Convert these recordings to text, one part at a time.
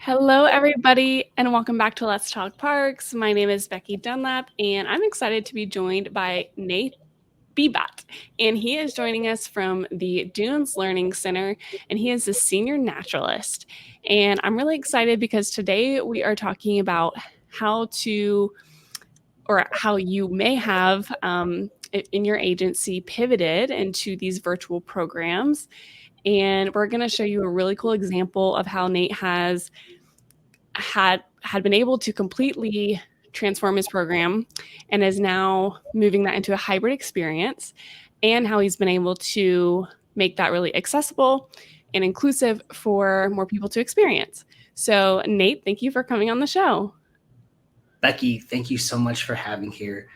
Hello, everybody, and welcome back to Let's Talk Parks. My name is Becky Dunlap, and I'm excited to be joined by Nate Bibat. And he is joining us from the Dunes Learning Center, and he is a senior naturalist. And I'm really excited because today we are talking about how to, or how you may have in your agency pivoted into these virtual programs. And we're going to show you a really cool example of how Nate has had been able to completely transform his program and is now moving that into a hybrid experience, and how he's been able to make that really accessible and inclusive for more people to experience. So, Nate, thank you for coming on the show. Becky, thank you so much for having here.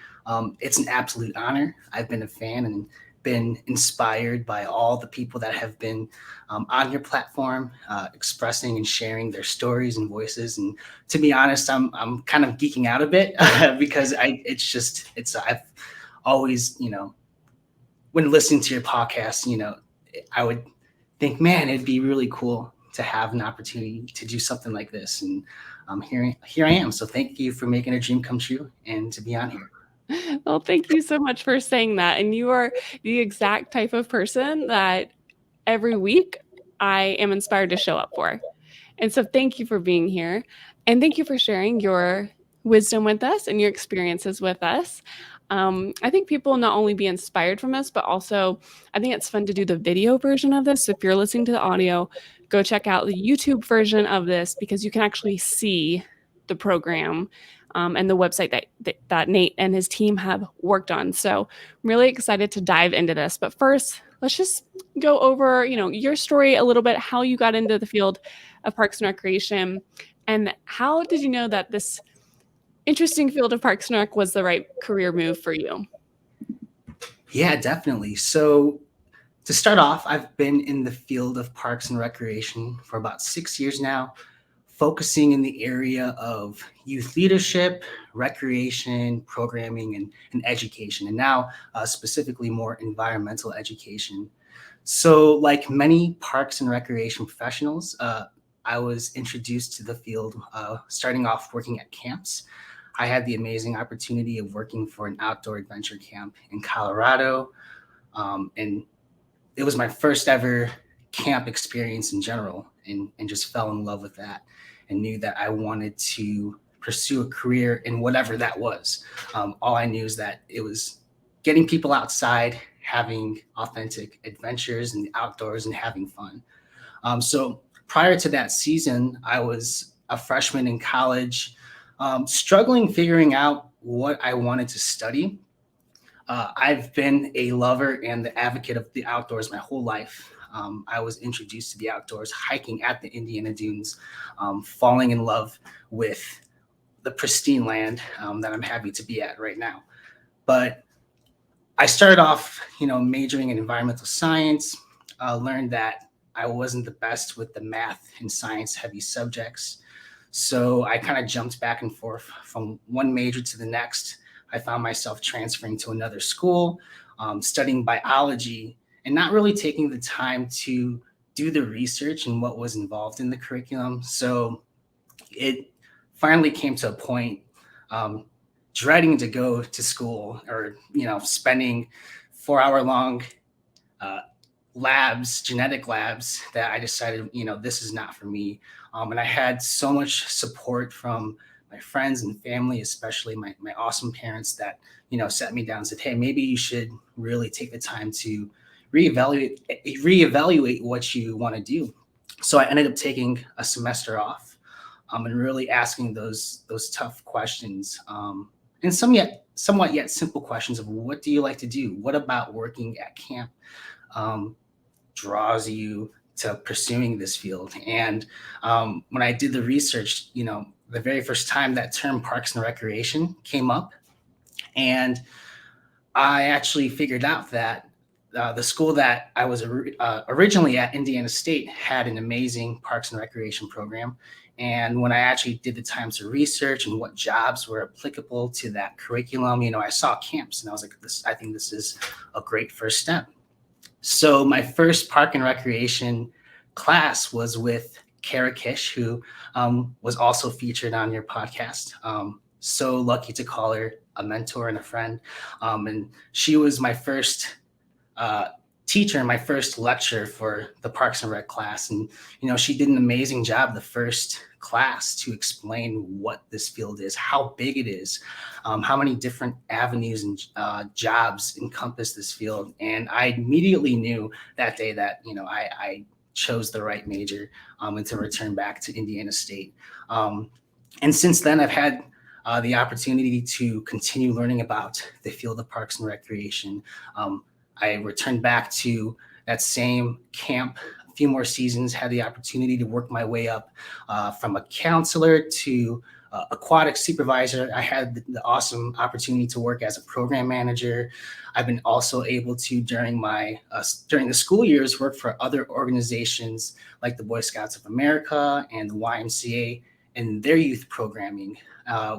It's an absolute honor. I've been a fan and been inspired by all the people that have been on your platform, expressing and sharing their stories and voices. And to be honest, I'm kind of geeking out a bit because I've always, when listening to your podcast, I would think, man, it'd be really cool to have an opportunity to do something like this. And here I am. So thank you for making a dream come true and to be on here. Well, thank you so much for saying that. And you are the exact type of person that every week I am inspired to show up for. And so thank you for being here. And thank you for sharing your wisdom with us and your experiences with us. I think people will not only be inspired from us, but also I think it's fun to do the video version of this. So if you're listening to the audio, go check out the YouTube version of this because you can actually see the program and the website that Nate and his team have worked on. So I'm really excited to dive into this. But first, let's just go over, your story a little bit, how you got into the field of Parks and Recreation, and how did you know that this interesting field of Parks and Rec was the right career move for you? Yeah, definitely. So to start off, I've been in the field of parks and recreation for about 6 years now, focusing in the area of youth leadership, recreation, programming, and education, and now specifically more environmental education. So, like many parks and recreation professionals, I was introduced to the field starting off working at camps. I had the amazing opportunity of working for an outdoor adventure camp in Colorado. And it was my first ever camp experience in general, and just fell in love with that and knew that I wanted to pursue a career in whatever that was. All I knew is that it was getting people outside, having authentic adventures in the outdoors, and having fun. So prior to that season, I was a freshman in college, struggling figuring out what I wanted to study. I've been a lover and the advocate of the outdoors my whole life. I was introduced to the outdoors hiking at the Indiana Dunes, falling in love with the pristine land that I'm happy to be at right now. But I started off, majoring in environmental science, learned that I wasn't the best with the math and science heavy subjects. So I kind of jumped back and forth from one major to the next. I found myself transferring to another school, studying biology, and not really taking the time to do the research and what was involved in the curriculum. So it finally came to a point, dreading to go to school, or spending 4 hour long uh, labs, genetic labs, that I decided, this is not for me. And I had so much support from my friends and family, especially my awesome parents, that, sat me down and said, hey, maybe you should really take the time to reevaluate what you want to do. So I ended up taking a semester off, and really asking those tough questions, and somewhat yet simple questions of what do you like to do? What about working at camp um, draws you to pursuing this field? And when I did the research, the very first time that term parks and recreation came up, and I actually figured out that the school that I was originally at, Indiana State, had an amazing parks and recreation program. And when I actually did the time to research and what jobs were applicable to that curriculum, I saw camps, and I was like, I think this is a great first step. So my first park and recreation class was with Kara Kish, who was also featured on your podcast. So lucky to call her a mentor and a friend. And she was my first uh, teacher in my first lecture for the Parks and Rec class. And, she did an amazing job the first class to explain what this field is, how big it is, how many different avenues and jobs encompass this field. And I immediately knew that day that, I chose the right major and to return back to Indiana State. And since then, I've had the opportunity to continue learning about the field of Parks and Recreation. I returned back to that same camp a few more seasons, had the opportunity to work my way up from a counselor to aquatic supervisor. I had the awesome opportunity to work as a program manager. I've been also able to, during the school years, work for other organizations like the Boy Scouts of America and the YMCA and their youth programming,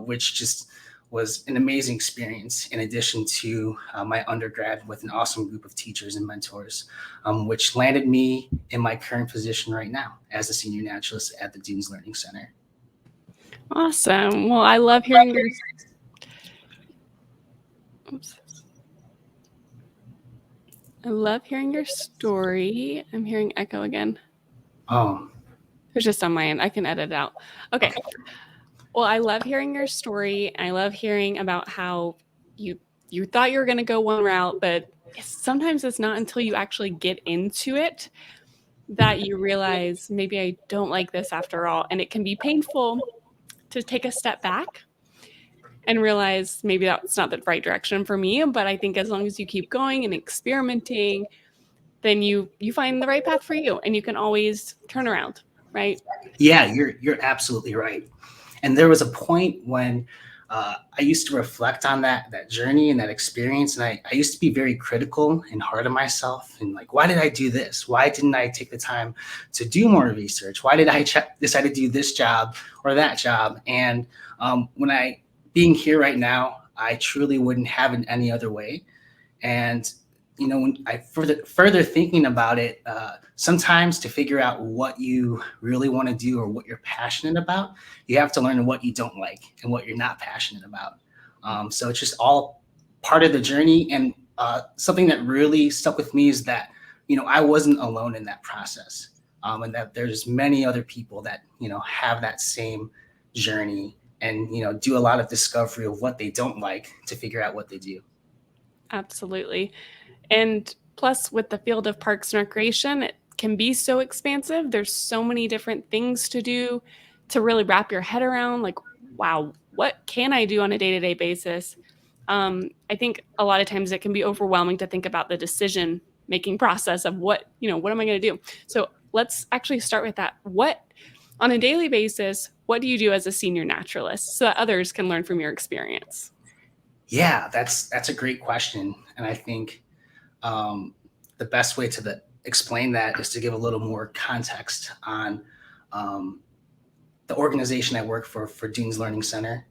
which just was an amazing experience in addition to my undergrad with an awesome group of teachers and mentors, which landed me in my current position right now as a senior naturalist at the Dunes Learning Center. Awesome. Well, I love hearing your oops. I love hearing your story. I'm hearing echo again. Oh, It's just on my end. I can edit it out. Okay. okay. Well, I love hearing your story. I love hearing about how you thought you were going to go one route, but sometimes it's not until you actually get into it that you realize maybe I don't like this after all. And it can be painful to take a step back and realize maybe that's not the right direction for me. But I think as long as you keep going and experimenting, then you find the right path for you, and you can always turn around, right? Yeah, you're absolutely right. And there was a point when I used to reflect on that journey and that experience, and I used to be very critical and hard on myself, and like, why did I do this? Why didn't I take the time to do more research? Why did I decide to do this job or that job? And when I being here right now, I truly wouldn't have it any other way. And when I further thinking about it, sometimes to figure out what you really want to do or what you're passionate about, you have to learn what you don't like and what you're not passionate about. So it's just all part of the journey. And something that really stuck with me is that I wasn't alone in that process, and that there's many other people that have that same journey and do a lot of discovery of what they don't like to figure out what they do. Absolutely. And plus, with the field of parks and recreation, it can be so expansive. There's so many different things to do to really wrap your head around. Like, wow, what can I do on a day to day basis? I think a lot of times it can be overwhelming to think about the decision making process of what am I going to do? So let's actually start with that. What, on a daily basis, what do you do as a senior naturalist so that others can learn from your experience? Yeah, that's a great question, and I think the best way to explain that is to give a little more context on um, the organization I work for Dunes Learning Center.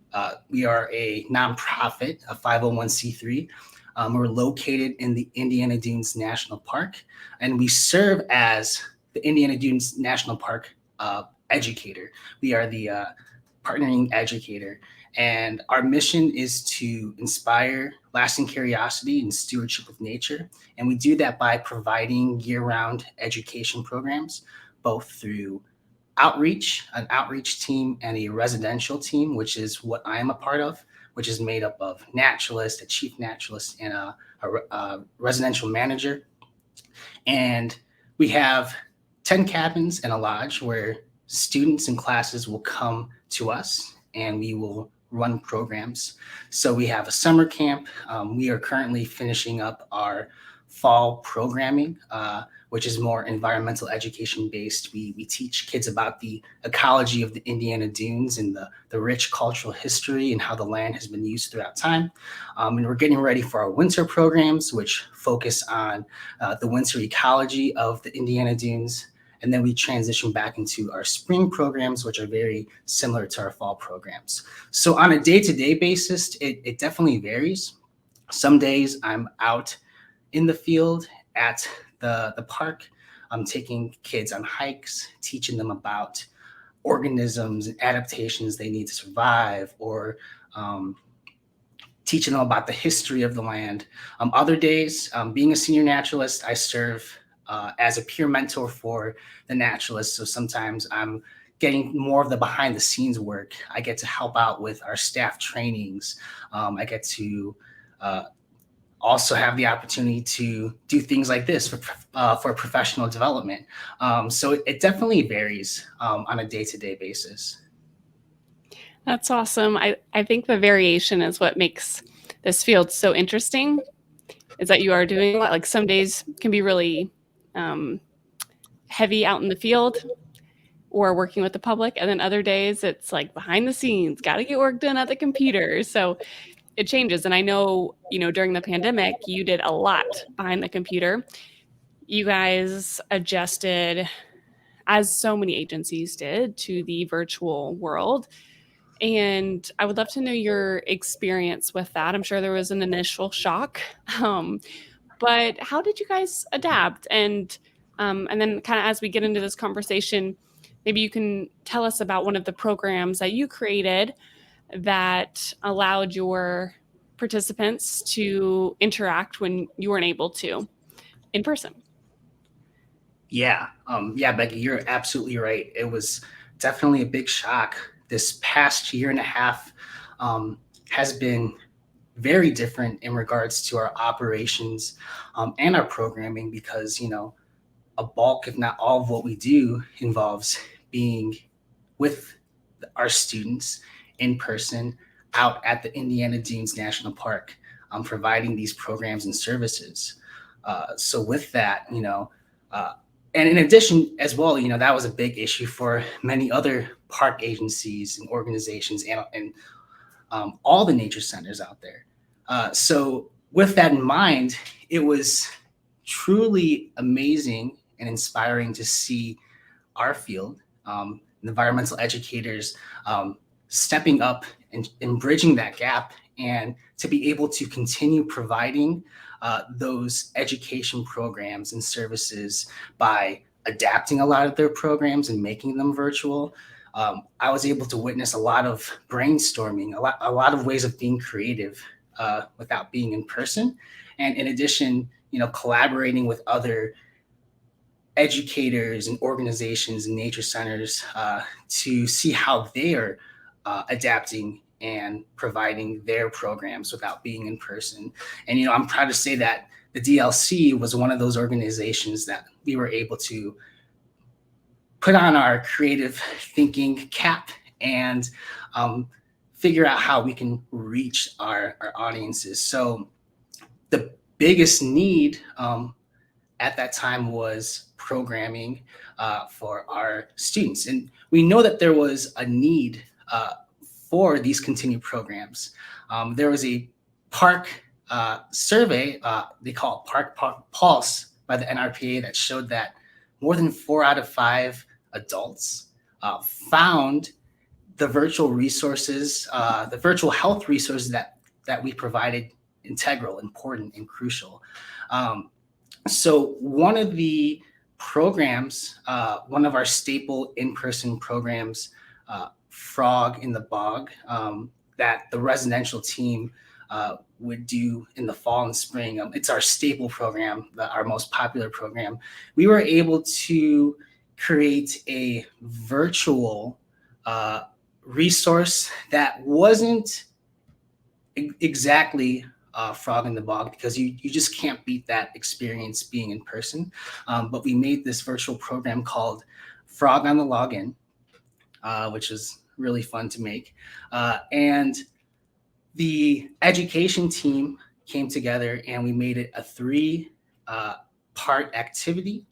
We are a nonprofit, a 501c3. We're located in the Indiana Dunes National Park, and we serve as the Indiana Dunes National Park educator. We are the partnering educator. And our mission is to inspire lasting curiosity and stewardship of nature. And we do that by providing year-round education programs, both through an outreach team, and a residential team, which is what I am a part of, which is made up of naturalist, a chief naturalist, and a residential manager. And we have 10 cabins and a lodge where students and classes will come to us and we will run programs. So we have a summer camp. We are currently finishing up our fall programming, which is more environmental education based. We teach kids about the ecology of the Indiana Dunes and the rich cultural history and how the land has been used throughout time. And we're getting ready for our winter programs, which focus on the winter ecology of the Indiana Dunes. And then we transition back into our spring programs, which are very similar to our fall programs. So on a day-to-day basis, it definitely varies. Some days I'm out in the field at the park, taking kids on hikes, teaching them about organisms and adaptations they need to survive, or um, teaching them about the history of the land. Other days, being a senior naturalist, I serve as a peer mentor for the naturalists. So sometimes I'm getting more of the behind the scenes work. I get to help out with our staff trainings. I get to uh, also have the opportunity to do things like this for professional development. So it definitely varies on a day-to-day basis. That's awesome. I think the variation is what makes this field so interesting, is that you are doing a lot. Like some days can be really um, heavy out in the field or working with the public. And then other days it's like behind the scenes, got to get work done at the computer. So it changes. And I know, during the pandemic, you did a lot behind the computer. You guys adjusted, as so many agencies did, to the virtual world. And I would love to know your experience with that. I'm sure there was an initial shock. Um, but how did you guys adapt? And then kind of as we get into this conversation, maybe you can tell us about one of the programs that you created that allowed your participants to interact when you weren't able to in person. Yeah, Becky, you're absolutely right. It was definitely a big shock. This past year and a half has been very different in regards to our operations and our programming because, a bulk, if not all, of what we do involves being with our students in person out at the Indiana Dunes National Park, providing these programs and services. So with that, uh, and in addition as well, that was a big issue for many other park agencies and organizations and all the nature centers out there. So with that in mind, it was truly amazing and inspiring to see our field, environmental educators, stepping up and bridging that gap, and to be able to continue providing those education programs and services by adapting a lot of their programs and making them virtual. I was able to witness a lot of brainstorming, a lot of ways of being creative without being in person, and in addition, collaborating with other educators and organizations and nature centers to see how they are adapting and providing their programs without being in person. And I'm proud to say that the DLC was one of those organizations that we were able to put on our creative thinking cap and figure out how we can reach our audiences. So the biggest need at that time was programming for our students. And we know that there was a need for these continued programs. There was a park survey, they call it Park Pulse by the NRPA, that showed that more than 4 out of 5 adults found the virtual resources, the virtual health resources that we provided integral, important, and crucial. So one of the programs, one of our staple in-person programs, Frog in the Bog, that the residential team would do in the fall and spring. It's our staple program, our most popular program. We were able to create a virtual resource that wasn't exactly Frog in the Bog, because you just can't beat that experience being in person. But we made this virtual program called Frog on the Login, which was really fun to make. And the education team came together and we made it a 3 part activity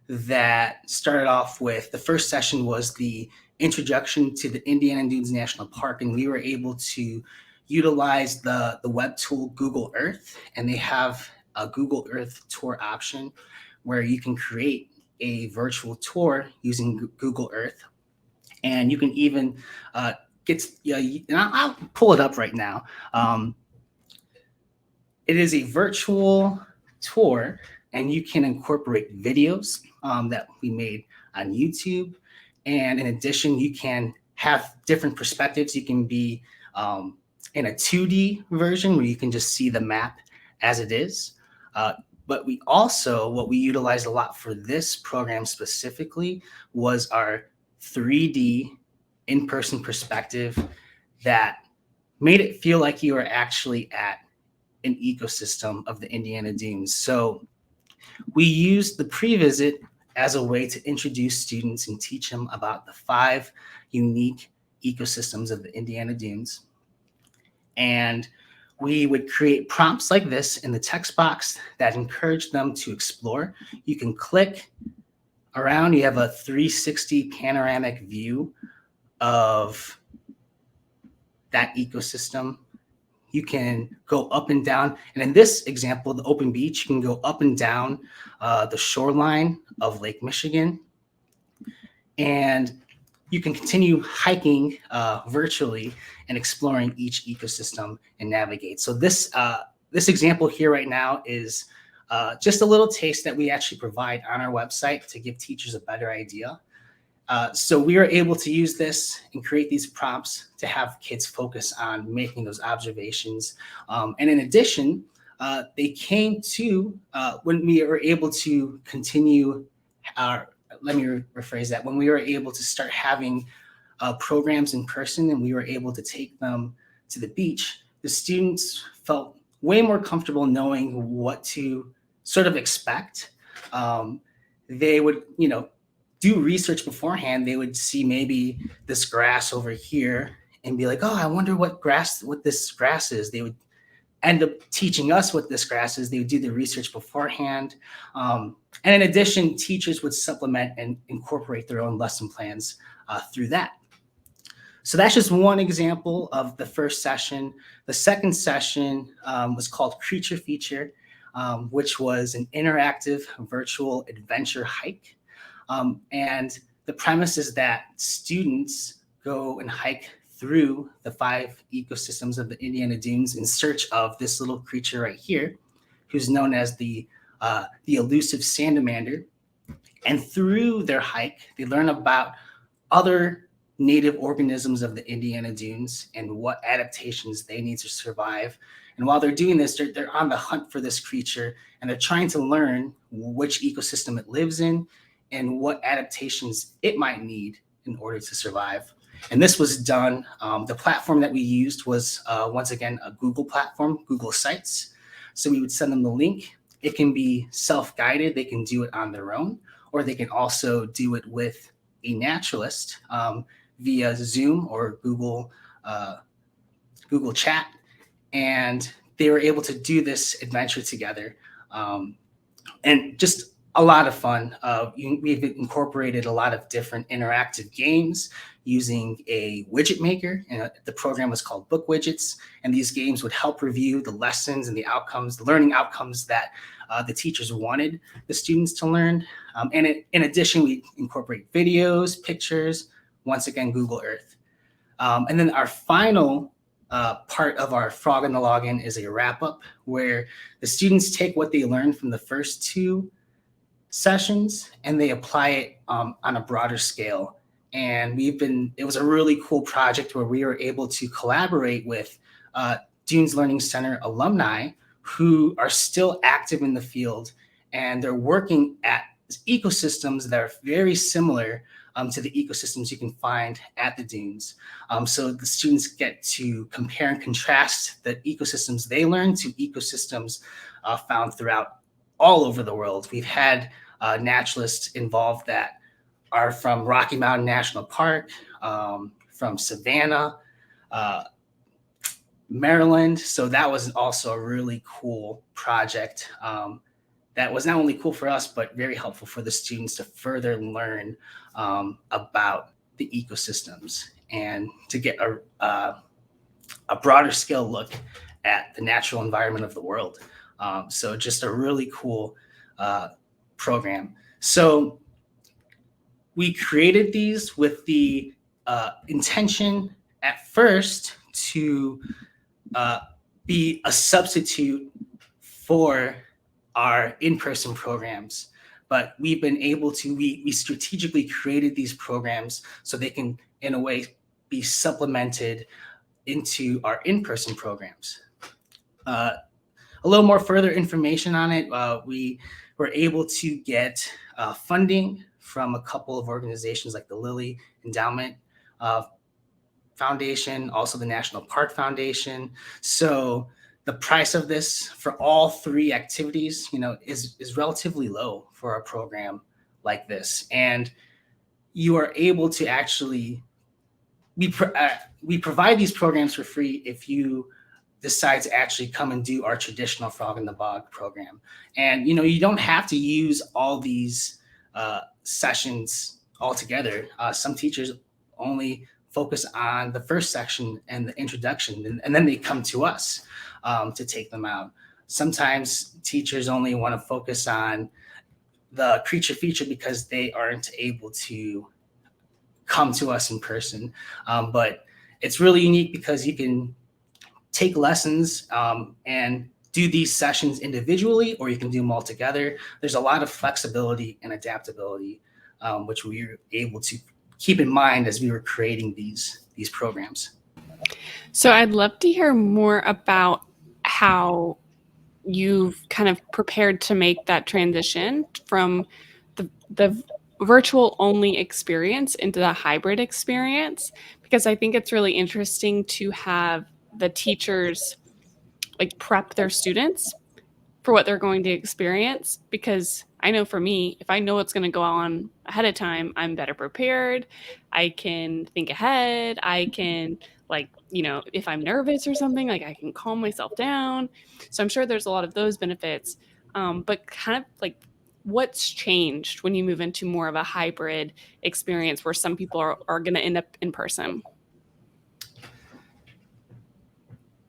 that started off with, the first session was the introduction to the Indiana Dunes National Park, and we were able to utilize the web tool Google Earth, and they have a Google Earth tour option where you can create a virtual tour using Google Earth, and you can even and I'll pull it up right now. It is a virtual tour, and you can incorporate videos, that we made on YouTube. And in addition, you can have different perspectives. You can be in a 2D version where you can just see the map as it is. But we also, what we utilized a lot for this program specifically was our 3D in-person perspective that made it feel like you were actually at an ecosystem of the Indiana Dunes. So we used the pre-visit as a way to introduce students and teach them about the 5 unique ecosystems of the Indiana Dunes. And we would create prompts like this in the text box that encourage them to explore. You can click around, you have a 360 panoramic view of that ecosystem. You can go up and down. And in this example, the open beach, you can go up and down the shoreline of Lake Michigan. And you can continue hiking virtually and exploring each ecosystem and navigate. So this example here right now is just a little taste that we actually provide on our website to give teachers a better idea. So we are able to use this and create these prompts to have kids focus on making those observations. And in addition, they came to, when we were able to continue our, let me rephrase that, when we were able to start having programs in person and we were able to take them to the beach, the students felt way more comfortable knowing what to sort of expect. They would, do research beforehand. They would see maybe this grass over here and be like, oh, I wonder what this grass is. They would end up teaching us what this grass is. They would do the research beforehand. And in addition, teachers would supplement and incorporate their own lesson plans through that. So that's just one example of the first session. The second session was called Creature Feature, which was an interactive virtual adventure hike. And the premise is that students go and hike through the 5 ecosystems of the Indiana Dunes in search of this little creature right here, who's known as the elusive salamander. And through their hike, they learn about other native organisms of the Indiana Dunes and what adaptations they need to survive. And while they're doing this, they're on the hunt for this creature, and they're trying to learn which ecosystem it lives in and what adaptations it might need in order to survive. And this was done, the platform that we used was, once again, a Google platform, Google Sites. So we would send them the link. It can be self-guided. They can do it on their own, or they can also do it with a naturalist via Zoom or Google Chat. And they were able to do this adventure together. And just a lot of fun. We've incorporated a lot of different interactive games using a widget maker. And the program was called Book Widgets. And these games would help review the lessons and the outcomes, the learning outcomes that the teachers wanted the students to learn. And in addition, we incorporate videos, pictures, once again, Google Earth. And then our final part of our Frog in the Login is a wrap-up where the students take what they learned from the first 2 sessions and they apply it on a broader scale. And it was a really cool project where we were able to collaborate with Dunes Learning Center alumni who are still active in the field, and they're working at ecosystems that are very similar to the ecosystems you can find at the dunes. So the students get to compare and contrast the ecosystems they learn to ecosystems found throughout all over the world. We've had naturalists involved that are from Rocky Mountain National Park, from Savannah, Maryland. So that was also a really cool project that was not only cool for us, but very helpful for the students to further learn about the ecosystems and to get a broader scale look at the natural environment of the world. So just a really cool program. So we created these with the intention at first to be a substitute for our in-person programs. but we've been able to, we strategically created these programs so they can, in a way, be supplemented into our in-person programs. Uh, a little more further information on it, we were able to get funding from a couple of organizations like the Lilly Endowment Foundation, also the National Park Foundation. So the price of this for all three activities, is relatively low for a program like this, and you are able to actually we provide these programs for free if you decide to actually come and do our traditional Frog in the Bog program. And you don't have to use all these sessions altogether. Some teachers only focus on the first section and the introduction, and then they come to us to take them out. Sometimes teachers only want to focus on the creature feature because they aren't able to come to us in person. But it's really unique because you can take lessons and do these sessions individually, or you can do them all together. There's a lot of flexibility and adaptability, which we were able to keep in mind as we were creating these programs. So I'd love to hear more about how you've kind of prepared to make that transition from the virtual only experience into the hybrid experience, because I think it's really interesting to have the teachers like prep their students for what they're going to experience. Because I know for me, if I know what's going to go on ahead of time, I'm better prepared. I can think ahead. I can, like, if I'm nervous or something, like I can calm myself down. So I'm sure there's a lot of those benefits. But kind of like, what's changed when you move into more of a hybrid experience where some people are going to end up in person?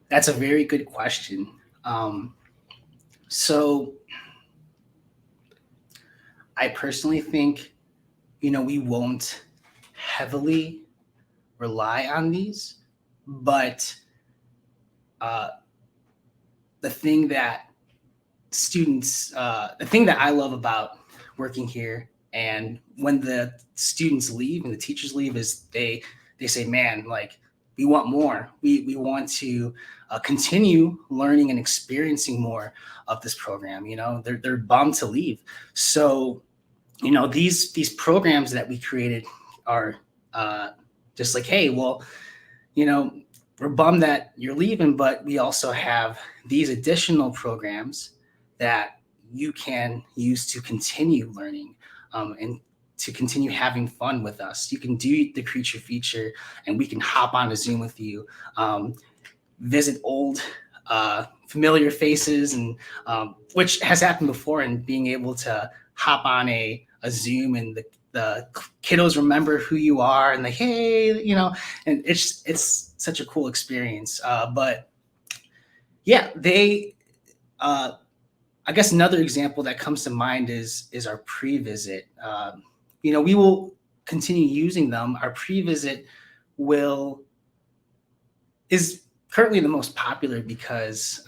That's a very good question. So I personally think, we won't heavily rely on these, but uh, the thing that the thing that I love about working here, and when the students leave and the teachers leave, is they say, man, like, we want more. We want to continue learning and experiencing more of this program. They're bummed to leave. So these programs that we created are just like, hey, well, we're bummed that you're leaving, but we also have these additional programs that you can use to continue learning, and to continue having fun with us. You can do the creature feature, and we can hop on a Zoom with you, visit old familiar faces, and which has happened before, and being able to hop on a Zoom, and the kiddos remember who you are, and like, hey, and it's such a cool experience. But yeah, I guess another example that comes to mind is our pre-visit. We will continue using them. Our pre-visit will is currently the most popular because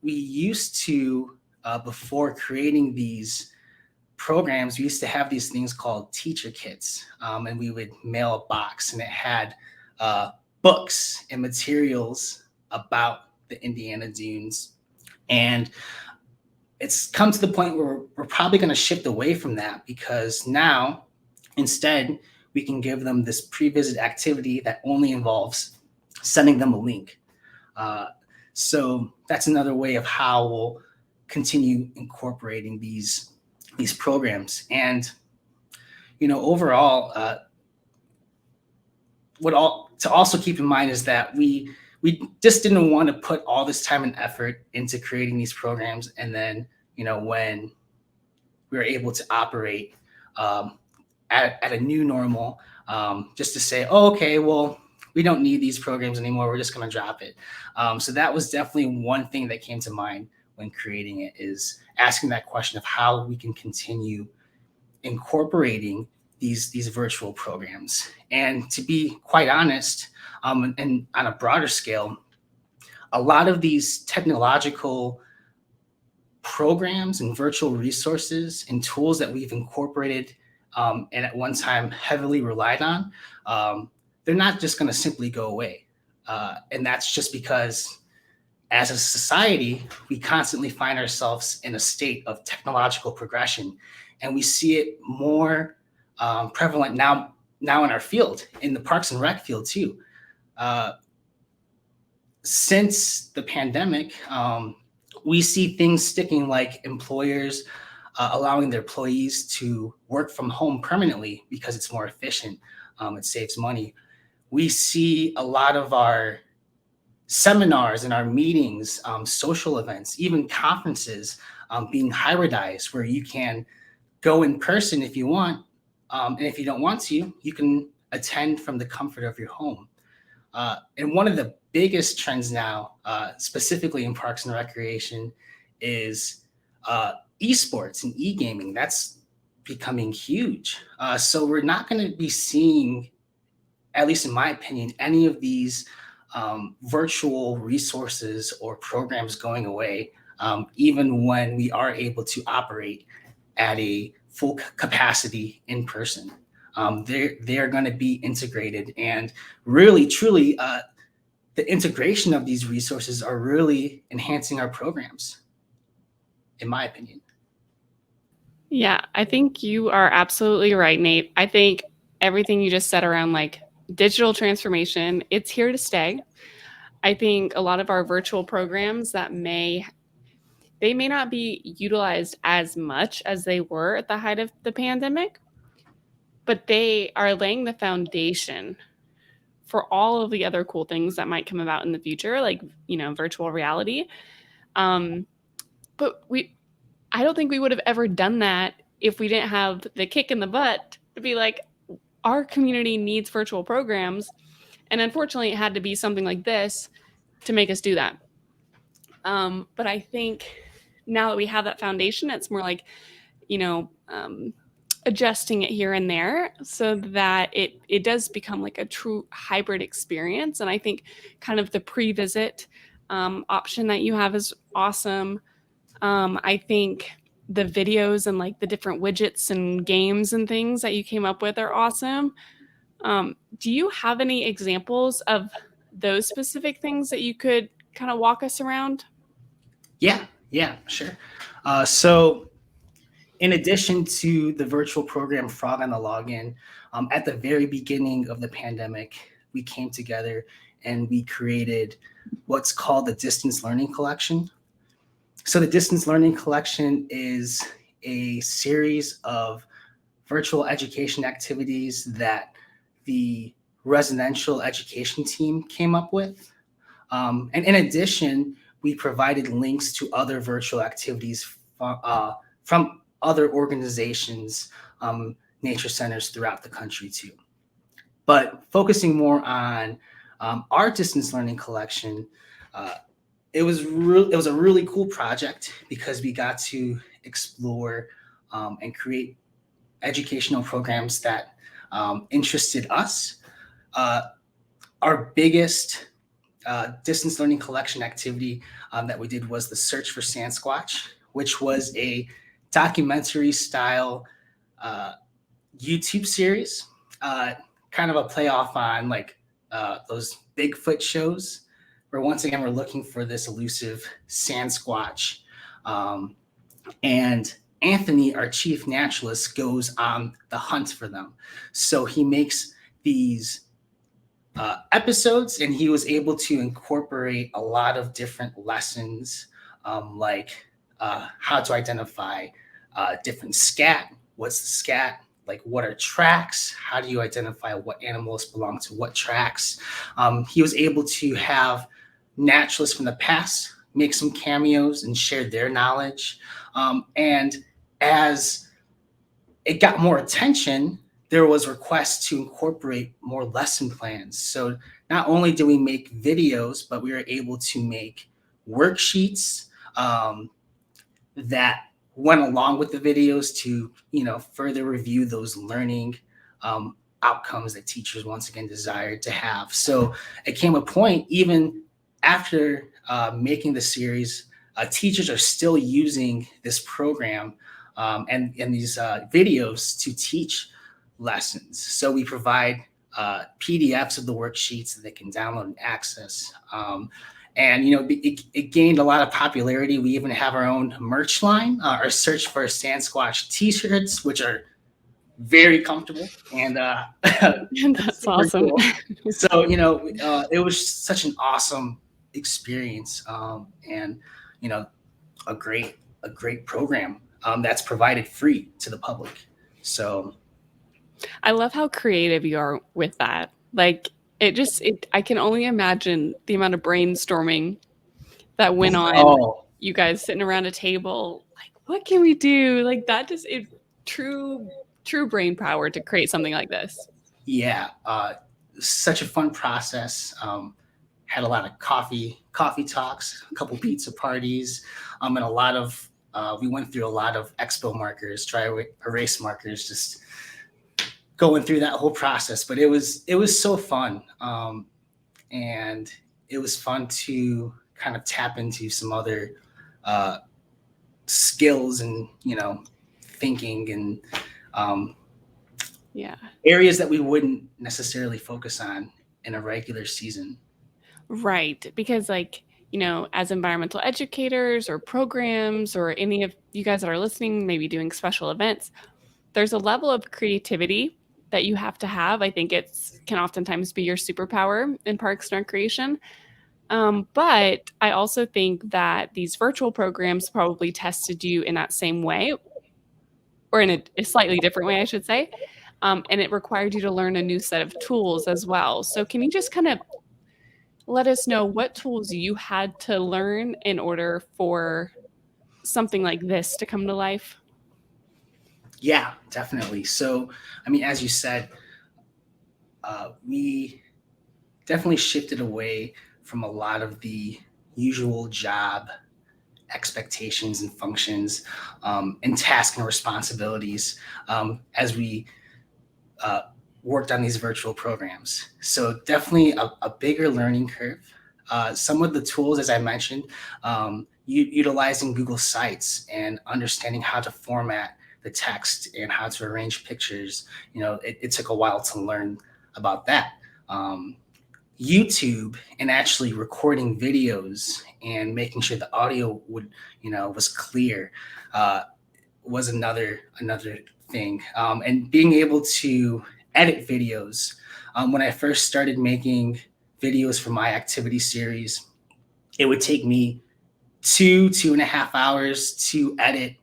we used to, before creating these programs, we used to have these things called teacher kits, and we would mail a box, and it had books and materials about the Indiana Dunes. And it's come to the point where we're probably going to shift away from that, because now instead we can give them this pre-visit activity that only involves sending them a link. So that's another way of how we'll continue incorporating these programs. And overall, to also keep in mind is that we just didn't want to put all this time and effort into creating these programs, and then when we were able to operate at a new normal, just to say, oh, okay, well, we don't need these programs anymore, we're just going to drop it. So that was definitely one thing that came to mind when creating it, is asking that question of how we can continue incorporating these virtual programs. And to be quite honest, and on a broader scale, a lot of these technological programs and virtual resources and tools that we've incorporated and at one time heavily relied on, they're not just going to simply go away. And that's just because as a society, we constantly find ourselves in a state of technological progression, and we see it more prevalent now in our field, in the Parks and Rec field too. Uh, since the pandemic, we see things sticking like employers allowing their employees to work from home permanently because it's more efficient. It saves money. We see a lot of our seminars and our meetings, social events, even conferences being hybridized where you can go in person if you want. And if you don't want to, you can attend from the comfort of your home. And one of the biggest trends now, specifically in parks and recreation, is esports and e-gaming. That's becoming huge. So we're not going to be seeing, at least in my opinion, any of these virtual resources or programs going away, even when we are able to operate at a full capacity in person. They're going to be integrated, and really, truly, the integration of these resources are really enhancing our programs, in my opinion. Yeah, I think you are absolutely right, Nate. I think everything you just said around like digital transformation, it's here to stay. I think a lot of our virtual programs they may not be utilized as much as they were at the height of the pandemic, but they are laying the foundation for all of the other cool things that might come about in the future, like, virtual reality. Um, but I don't think we would have ever done that if we didn't have the kick in the butt to be like, our community needs virtual programs. And unfortunately, it had to be something like this to make us do that. But I think now that we have that foundation, it's more like, you know, um, adjusting it here and there so that it does become like a true hybrid experience. And I think kind of the pre-visit option that you have is awesome. I think the videos and like the different widgets and games and things that you came up with are awesome. Do you have any examples of those specific things that you could kind of walk us around? Yeah, sure. So, in addition to the virtual program Frog on the Login, at the very beginning of the pandemic, we came together and we created what's called the Distance Learning Collection. So, the Distance Learning Collection is a series of virtual education activities that the residential education team came up with. And in addition, we provided links to other virtual activities from other organizations, nature centers throughout the country too. But focusing more on our distance learning collection, uh, it was a really cool project because we got to explore and create educational programs that interested us. Uh, our biggest distance learning collection activity that we did was the Search for Sasquatch, which was a documentary style uh, YouTube series, uh, kind of a playoff on like those Bigfoot shows, where once again we're looking for this elusive Sasquatch. Um, and Anthony, our chief naturalist, goes on the hunt for them. So he makes these episodes, and he was able to incorporate a lot of different lessons, like how to identify different scat. What's the scat? Like, what are tracks? How do you identify what animals belong to what tracks? He was able to have naturalists from the past make some cameos and share their knowledge. And as it got more attention, there was requests to incorporate more lesson plans. So not only do we make videos, but we were able to make worksheets that went along with the videos to further review those learning outcomes that teachers once again desired to have. So it came a point even after making the series teachers are still using this program and these videos to teach lessons. So we provide PDFs of the worksheets that they can download and access. And it gained a lot of popularity. We even have our own merch line, our Search for Sasquatch T-shirts, which are very comfortable and That's super awesome. cool. So it was such an awesome experience, and you know, a great program that's provided free to the public. So I love how creative you are with that. Like I can only imagine the amount of brainstorming that went on, oh you guys sitting around a table, like, what can we do? Like that just it true brain power to create something like this. yeah, such a fun process. Had a lot of coffee talks, a couple pizza parties, and a lot of we went through a lot of expo markers, dry erase markers, just going through that whole process. But it was so fun, and it was fun to kind of tap into some other uh, skills and thinking and um, Yeah. areas that we wouldn't necessarily focus on in a regular season. Right. Because, like, as environmental educators or programs or any of you guys that are listening, maybe doing special events, there's a level of creativity that you have to have. I think it's can oftentimes be your superpower in parks and recreation. But I also think that these virtual programs probably tested you in that same way, or in a slightly different way, I should say. And it required you to learn a new set of tools as well. So, can you just kind of let us know what tools you had to learn in order for something like this to come to life? Yeah, definitely. So, I mean, as you said, we definitely shifted away from a lot of the usual job expectations and functions, and tasks and responsibilities, as we uh, worked on these virtual programs. So definitely a bigger learning curve. Some of the tools, as I mentioned, utilizing Google Sites and understanding how to format the text and how to arrange pictures. It took a while to learn about that. Um, YouTube and actually recording videos and making sure the audio was clear, uh, was another thing, and being able to edit videos. When I first started making videos for my activity series, it would take me 2.5 hours to edit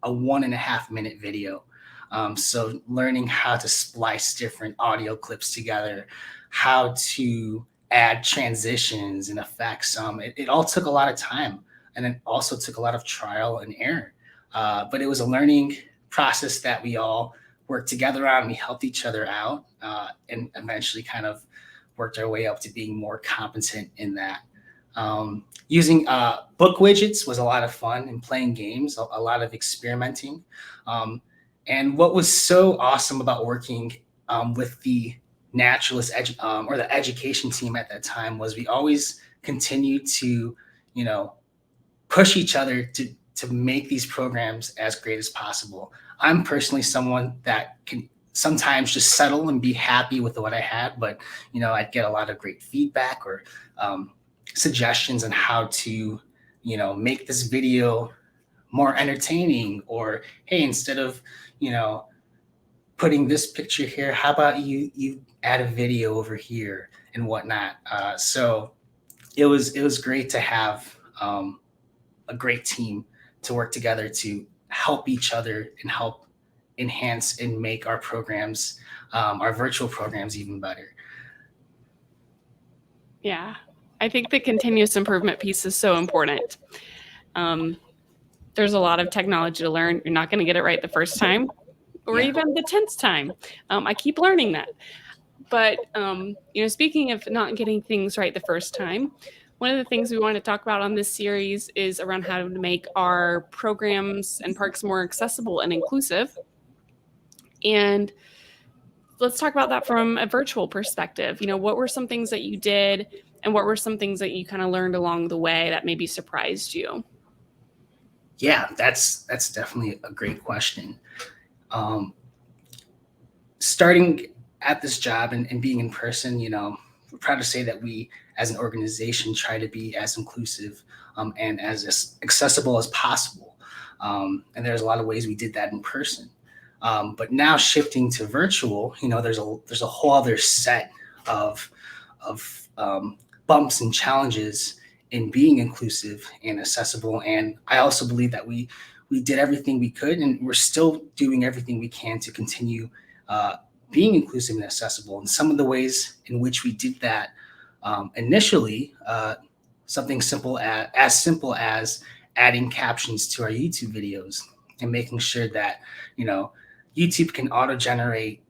a 1.5 minute video. So learning how to splice different audio clips together, how to add transitions and effects. It all took a lot of time, and it also took a lot of trial and error. But it was a learning process that we all worked together on. We helped each other out, and eventually kind of worked our way up to being more competent in that. Using book widgets was a lot of fun, and playing games, a lot of experimenting. Um, and what was so awesome about working with the or the education team at that time was we always continued to, you know, push each other to make these programs as great as possible. I'm personally someone that can sometimes just settle and be happy with what I had, but I'd get a lot of great feedback or um, suggestions on how to make this video more entertaining, or hey, instead of you know putting this picture here, how about you add a video over here and whatnot. So it was great to have a great team to work together to help each other and help enhance and make our programs, our virtual programs, even better. Yeah. I think the continuous improvement piece is so important. Um, there's a lot of technology to learn. You're not going to get it right the first time or Yeah. even the 10th time. I keep learning that. But, speaking of not getting things right the first time, one of the things we want to talk about on this series is around how to make our programs and parks more accessible and inclusive. And let's talk about that from a virtual perspective. What were some things that you did, and what were some things that you kind of learned along the way that maybe surprised you? Yeah, that's definitely a great question. Um, Starting at this job and being in person, we're proud to say that we, as an organization, try to be as inclusive and as accessible as possible. And there's a lot of ways we did that in person. But now shifting to virtual, there's a whole other set of of bumps and challenges in being inclusive and accessible. And I also believe that we did everything we could, and we're still doing everything we can to continue uh, being inclusive and accessible. And some of the ways in which we did that initially, something as simple as adding captions to our YouTube videos and making sure that you know YouTube can auto generate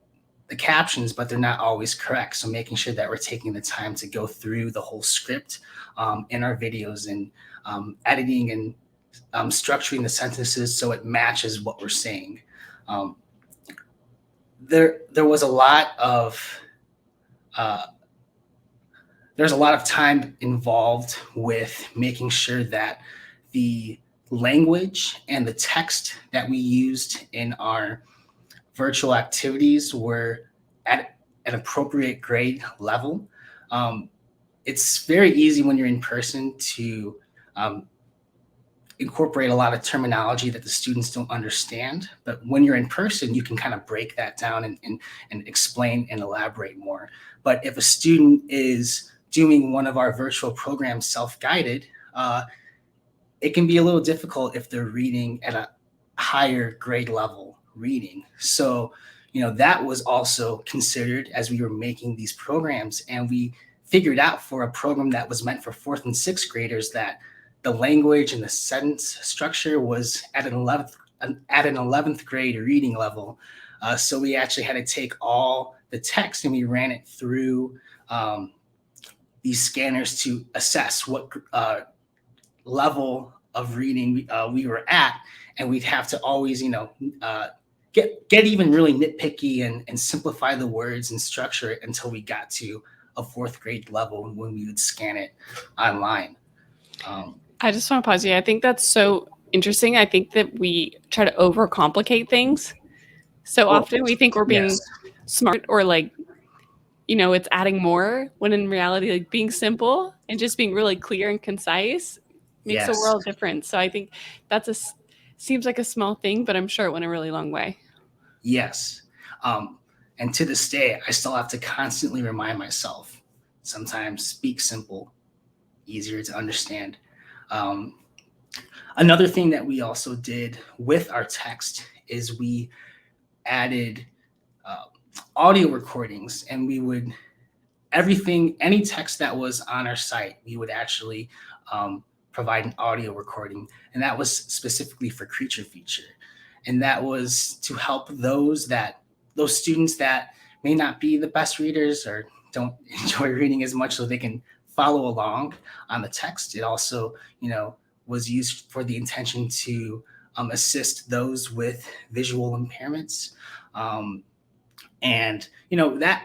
the captions, but they're not always correct. So making sure that we're taking the time to go through the whole script in our videos and editing and structuring the sentences so it matches what we're saying. Um, there was a lot of uh, there's a lot of time involved with making sure that the language and the text that we used in our virtual activities were at an appropriate grade level. Um, it's very easy when you're in person to um, incorporate a lot of terminology that the students don't understand. But when you're in person, you can kind of break that down and explain and elaborate more. But if a student is doing one of our virtual programs self-guided, uh, it can be a little difficult if they're reading at a higher grade level reading. So, that was also considered as we were making these programs. And we figured out for a program that was meant for fourth and sixth graders that the language and the sentence structure was at an 11th grade reading level. So we actually had to take all the text and we ran it through um, these scanners to assess what level of reading we were at, and we'd have to always, uh, get even really nitpicky and simplify the words and structure it until we got to a fourth grade level when we would scan it online. Um, I just want to pause you. I think that's so interesting. I think that we try to overcomplicate things. So well, often we think we're yes, being smart or like, it's adding more when in reality, like being simple and just being really clear and concise makes a yes, world difference. So I think that's seems like a small thing, but I'm sure it went a really long way. yes. Um, and to this day, I still have to constantly remind myself. Sometimes speak simple, easier to understand. Um, Another thing that we also did with our text is we added uh, audio recordings, and we would any text that was on our site, we would actually um, provide an audio recording, and that was specifically for Creature Feature, and that was to help those students that may not be the best readers or don't enjoy reading as much, so they can follow along on the text. It also, was used for the intention to assist those with visual impairments. Um, and that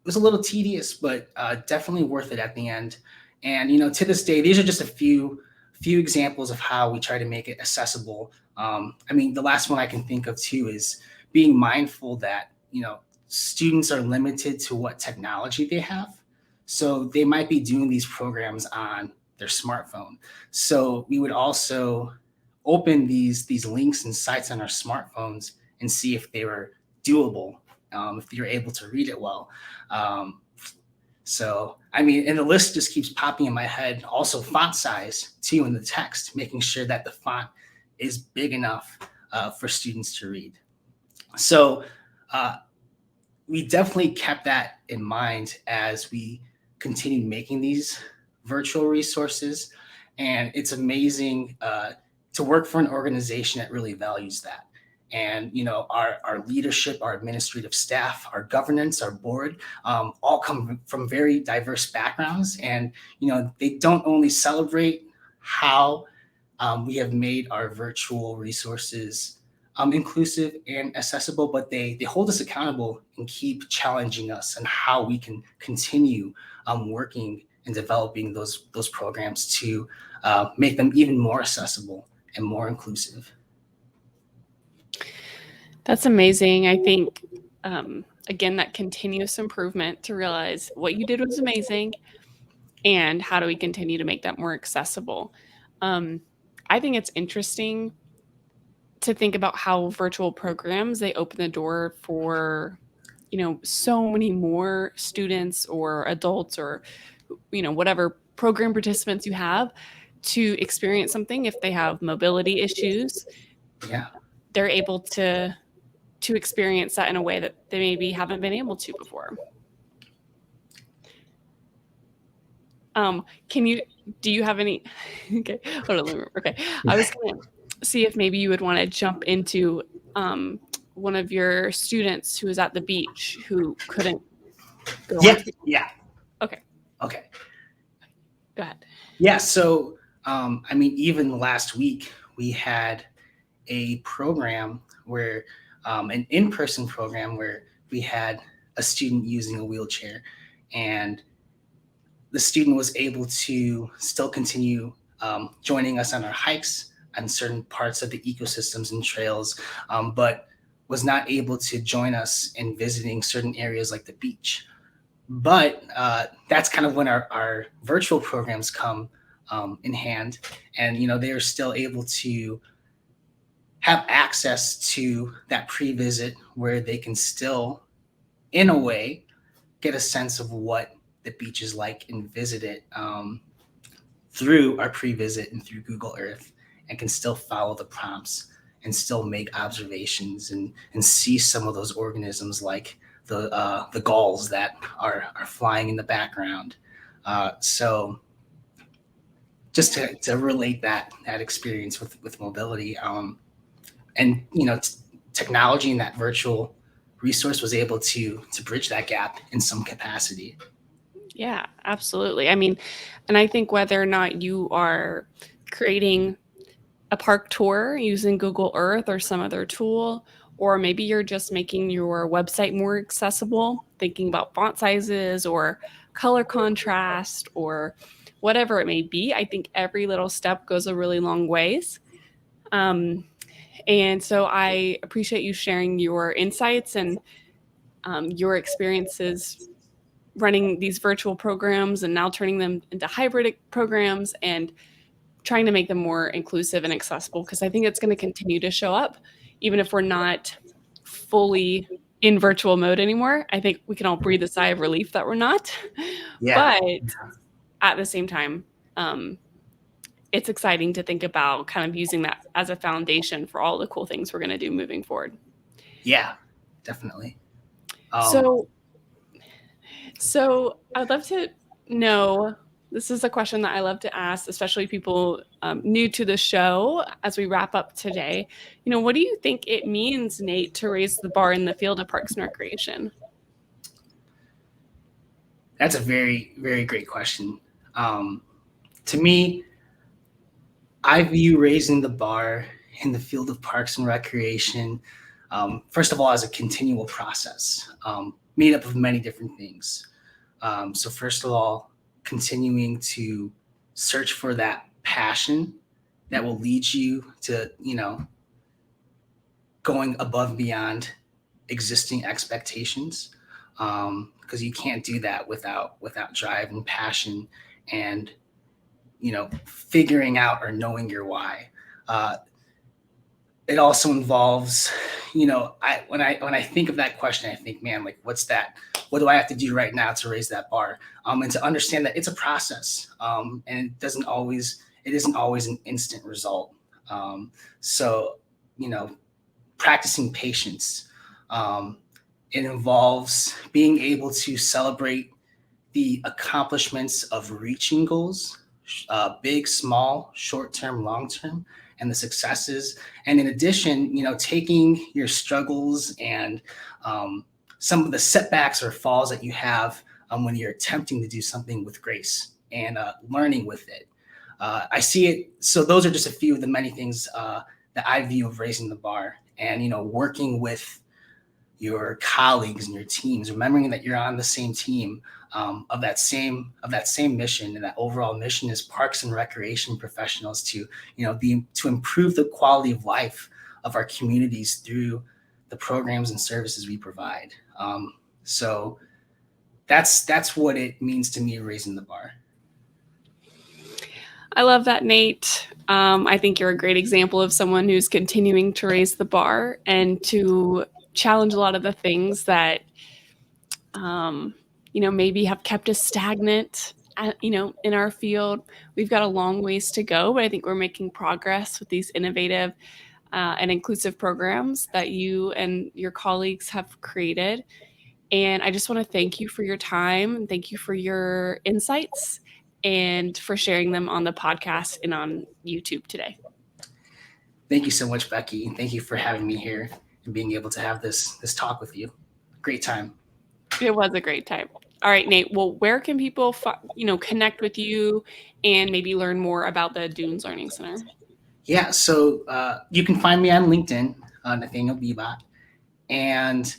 was a little tedious, but definitely worth it at the end. And to this day, these are just a few examples of how we try to make it accessible. I mean, the last one I can think of too is being mindful that students are limited to what technology they have, so they might be doing these programs on their smartphone. So we would also open these links and sites on our smartphones and see if they were doable, if you're able to read it well. Um, so, I mean, and the list just keeps popping in my head. Also, font size too in the text, making sure that the font is big enough for students to read. So, uh, we definitely kept that in mind as we continued making these virtual resources. And it's amazing to work for an organization that really values that. And our leadership, our administrative staff, our governance, our board, all come from very diverse backgrounds, and they don't only celebrate how we have made our virtual resources inclusive and accessible, but they hold us accountable and keep challenging us on how we can continue working and developing those programs to make them even more accessible and more inclusive. That's amazing. I think, again, that continuous improvement to realize what you did was amazing and how do we continue to make that more accessible. Um, I think it's interesting to think about how virtual programs they open the door for so many more students or adults or whatever program participants you have to experience something. If they have mobility issues, Yeah. they're able to experience that in a way that they maybe haven't been able to before. Can you do you have any okay, hold on, let me okay. I was gonna see if maybe you would want to jump into one of your students who was at the beach who couldn't go Yeah. onto the Yeah. okay, Okay. go ahead. Yeah. So, I mean, even last week we had a program where, an in-person program where we had a student using a wheelchair, and the student was able to still continue joining us on our hikes on certain parts of the ecosystems and trails, but was not able to join us in visiting certain areas like the beach. But that's kind of when our virtual programs come in hand, and they are still able to have access to that pre-visit where they can still, in a way, get a sense of what the beach is like and visit it through our pre-visit and through Google Earth, and can still follow the prompts and still make observations and see some of those organisms like the gulls that are flying in the background. So just to relate that experience with mobility, and technology and that virtual resource was able to bridge that gap in some capacity. Yeah, absolutely. I mean, and I think whether or not you are creating a park tour using Google Earth or some other tool, or maybe you're just making your website more accessible, thinking about font sizes or color contrast or whatever it may be. I think every little step goes a really long ways. Um, and so I appreciate you sharing your insights and your experiences running these virtual programs and now turning them into hybrid programs and trying to make them more inclusive and accessible, because I think it's going to continue to show up even if we're not fully in virtual mode anymore. I think we can all breathe a sigh of relief that we're not. Yeah. But at the same time, um, it's exciting to think about kind of using that as a foundation for all the cool things we're going to do moving forward. Yeah, definitely. Um, So, so I'd love to know. This is a question that I love to ask, especially people new to the show as we wrap up today. What do you think it means, Nate, to raise the bar in the field of parks and recreation? that's a very, very great question. Um, to me, I view raising the bar in the field of parks and recreation, first of all, as a continual process, made up of many different things. So, first of all, continuing to search for that passion that will lead you to, going above and beyond existing expectations, because you can't do that without drive and passion, and figuring out or knowing your why. uh, it also involves, when I think of that question, I think, man, like, what's that, what do I have to do right now to raise that bar, and to understand that it's a process, and it isn't always an instant result. So, you know practicing patience. Um, it involves being able to celebrate the accomplishments of reaching goals, big, small, short term, long term, and the successes. And in addition, taking your struggles and, some of the setbacks or falls that you have, when you're attempting to do something with grace, and learning with it. I see it. So those are just a few of the many things that I view of raising the bar, and working with your colleagues and your teams, remembering that you're on the same team, of that same mission. And that overall mission is parks and recreation professionals to, to improve the quality of life of our communities through the programs and services we provide. So that's what it means to me, raising the bar. I love that, Nate. I think you're a great example of someone who's continuing to raise the bar and to challenge a lot of the things that, maybe have kept us stagnant. In our field, we've got a long ways to go, but I think we're making progress with these innovative and inclusive programs that you and your colleagues have created. And I just want to thank you for your time and thank you for your insights and for sharing them on the podcast and on YouTube today. Thank you so much, Becky, and thank you for having me here and being able to have this talk with you. Great time. It was a great time. All right, Nate. Well, where can people, connect with you and maybe learn more about the Dunes Learning Center? Yeah, so you can find me on LinkedIn, Nathaniel Bibat, and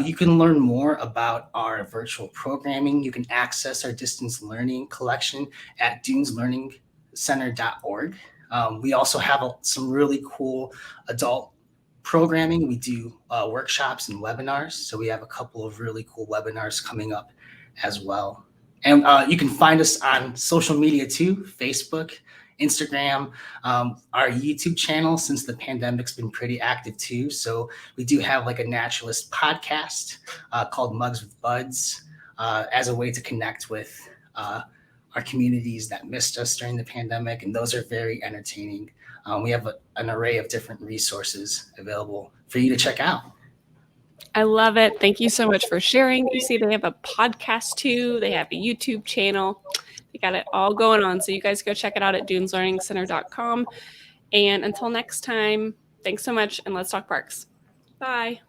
you can learn more about our virtual programming. You can access our distance learning collection at duneslearningcenter.org. We also have some really cool adult programming. We do workshops and webinars. So we have a couple of really cool webinars coming up as well. And you can find us on social media too, Facebook, Instagram, our YouTube channel, since the pandemic's been pretty active too. So we do have like a naturalist podcast called Mugs with Buds as a way to connect with our communities that missed us during the pandemic. And those are very entertaining. We have an array of different resources available for you to check out. I love it. Thank you so much for sharing. You see, they have a podcast too. They have a YouTube channel. They got it all going on. So you guys go check it out at duneslearningcenter.com. And until next time, thanks so much. And let's talk parks. Bye.